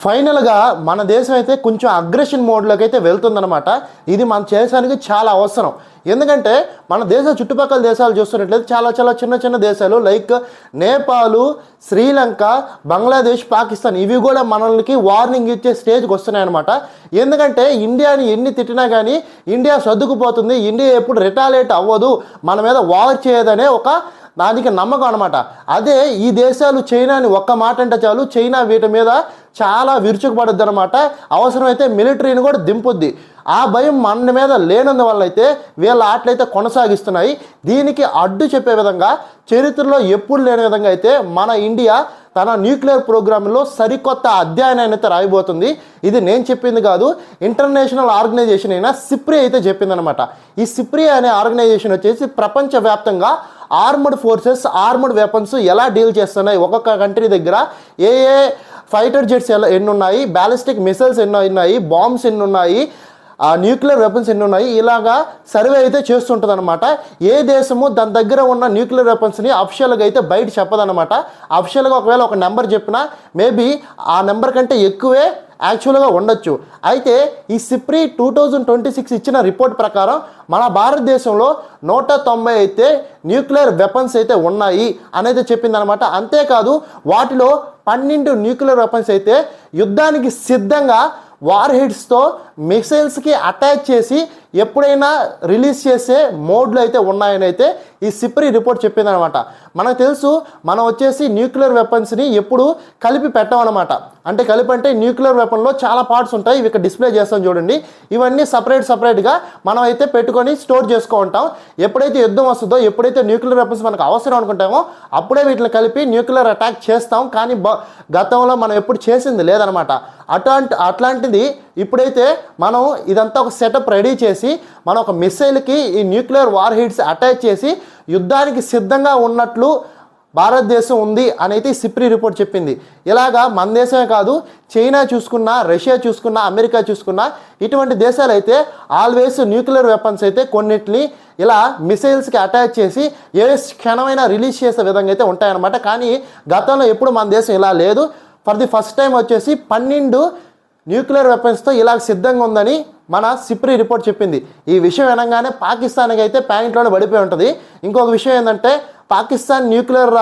ఫైనల్గా మన దేశం అయితే కొంచెం అగ్రెషన్ మోడ్లోకి అయితే వెళ్తుందన్నమాట. ఇది మన దేశానికి చాలా అవసరం. ఎందుకంటే మన దేశ చుట్టుపక్కల దేశాలు చూస్తున్నట్లయితే చాలా చాలా చిన్న చిన్న దేశాలు లైక్ నేపాల్, శ్రీలంక, బంగ్లాదేశ్, పాకిస్తాన్ ఇవి కూడా మనల్ని వార్నింగ్ ఇచ్చే స్టేజ్కి వస్తున్నాయి అనమాట. ఎందుకంటే ఇండియాని ఎన్ని తిట్టినా కానీ ఇండియా సర్దుకుపోతుంది, ఇండియా ఎప్పుడు రిటాలియేట్ అవ్వదు, మన మీద వార్ చేయదనే ఒక దానికి నమ్మకం అనమాట. అదే ఈ దేశాలు చైనాని ఒక్క మాట అంటే చాలు, చైనా వీటి మీద చాలా విరుచుకుపడుద్ది అనమాట. అవసరమైతే మిలిటరీని కూడా దింపుద్ది. ఆ భయం మన మీద లేనందువల్ల అయితే వీళ్ళ ఆటలైతే కొనసాగిస్తున్నాయి. దీనికి అడ్డు చెప్పే విధంగా చరిత్రలో ఎప్పుడు లేని విధంగా అయితే మన ఇండియా తన న్యూక్లియర్ ప్రోగ్రాంలో సరికొత్త అధ్యయనాన్ని అయితే రాయబోతుంది. ఇది నేను చెప్పింది కాదు, ఇంటర్నేషనల్ ఆర్గనైజేషన్ అయిన సిప్రి అయితే చెప్పిందనమాట. ఈ సిప్రి అనే ఆర్గనైజేషన్ వచ్చేసి ప్రపంచవ్యాప్తంగా ఆర్మడ్ ఫోర్సెస్, ఆర్మడ్ వెపన్స్ ఎలా డీల్ చేస్తున్నాయి, ఒక్కొక్క కంట్రీ దగ్గర ఏ ఫైటర్ జెట్స్ ఎన్ని ఉన్నాయి, బ్యాలిస్టిక్ మిసైల్స్ ఎన్ని ఉన్నాయి, బాంబ్స్ ఎన్ని ఉన్నాయి, న్యూక్లియర్ వెపన్స్ ఎన్ని ఉన్నాయి, ఇలాగా సర్వే అయితే చేస్తుంటుంది అనమాట. ఏ దేశము దాని దగ్గర ఉన్న న్యూక్లియర్ వెపన్స్ని అఫిషియల్గా అయితే బయట చెప్పదనమాట. అఫిషియల్గా ఒకవేళ ఒక నెంబర్ చెప్పినా మేబీ ఆ నెంబర్ కంటే ఎక్కువే యాక్చువల్గా ఉండొచ్చు. అయితే ఈ సిప్రి 2026 ఇచ్చిన రిపోర్ట్ ప్రకారం మన భారతదేశంలో 190 అయితే న్యూక్లియర్ వెపన్స్ అయితే ఉన్నాయి అనేది చెప్పిందనమాట. అంతేకాదు వాటిలో 12 న్యూక్లియర్ వెపన్స్ అయితే యుద్ధానికి సిద్ధంగా వార్ హెడ్స్తో మిసైల్స్కి అటాచ్ చేసి ఎప్పుడైనా రిలీజ్ చేసే మోడ్లో అయితే ఉన్నాయని అయితే ఈ సిప్రి రిపోర్ట్ చెప్పిందనమాట. మనకు తెలుసు మనం వచ్చేసి న్యూక్లియర్ వెపన్స్ని ఎప్పుడు కలిపి పెట్టమన్నమాట. అంటే కలిపి అంటే న్యూక్లియర్ వెపన్లో చాలా పార్ట్స్ ఉంటాయి, ఇవి ఇక్కడ డిస్ప్లే చేస్తాం చూడండి. ఇవన్నీ సపరేట్గా మనం అయితే పెట్టుకొని స్టోర్ చేసుకుంటాం. ఎప్పుడైతే యుద్ధం వస్తుందో, ఎప్పుడైతే న్యూక్లియర్ వెపన్స్ మనకు అవసరం అనుకుంటామో అప్పుడే వీటిని కలిపి న్యూక్లియర్ అటాక్ చేస్తాం. కానీ గతంలో మనం ఎప్పుడు చేసింది లేదనమాట. అట్లాంటిది ఇప్పుడైతే మనం ఇదంతా ఒక సెటప్ రెడీ చేసి మనం ఒక మిసైల్కి ఈ న్యూక్లియర్ వార్ హెడ్స్ అటాచ్ చేసి యుద్ధానికి సిద్ధంగా ఉన్నట్లు భారతదేశం ఉంది అని అయితే సిప్రి రిపోర్ట్ చెప్పింది. ఇలాగా మన దేశమే కాదు, చైనా చూసుకున్నా, రష్యా చూసుకున్నా, అమెరికా చూసుకున్నా ఇటువంటి దేశాలు అయితే ఆల్వేస్ న్యూక్లియర్ వెపన్స్ అయితే కొన్నిటిని ఇలా మిసైల్స్కి అటాచ్ చేసి ఏ క్షణమైనా రిలీజ్ చేసే విధంగా అయితే ఉంటాయన్నమాట. కానీ గతంలో ఎప్పుడు మన దేశం ఇలా లేదు. ఫర్ ది ఫస్ట్ టైం వచ్చేసి 12 న్యూక్లియర్ వెపన్స్తో ఇలా సిద్ధంగా ఉందని మన సిప్రి రిపోర్ట్ చెప్పింది. ఈ విషయం వినగానే పాకిస్తాన్కి అయితే ప్యానిక్లోనే పడిపోయి ఉంటుంది. ఇంకొక విషయం ఏంటంటే పాకిస్తాన్ న్యూక్లియర్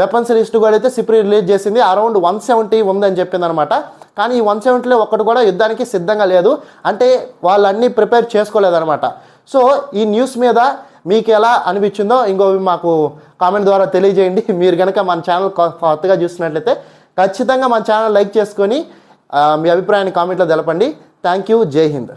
వెపన్స్ లిస్ట్ కూడా అయితే సిప్రి రిలీజ్ చేసింది. అరౌండ్ 170 ఉందని చెప్పింది అనమాట. కానీ ఈ 170లో ఒక్కటి కూడా యుద్ధానికి సిద్ధంగా లేదు, అంటే వాళ్ళన్నీ ప్రిపేర్ చేసుకోలేదన్నమాట. సో ఈ న్యూస్ మీద మీకు ఎలా అనిపించిందో మాకు కామెంట్ ద్వారా తెలియజేయండి. మీరు కనుక మన ఛానల్ కొత్తగా చూస్తున్నట్లయితే ఖచ్చితంగా మన ఛానల్ లైక్ చేసుకొని మీ అభిప్రాయాన్ని కామెంట్లో తెలపండి. Thank you. జై హింద్.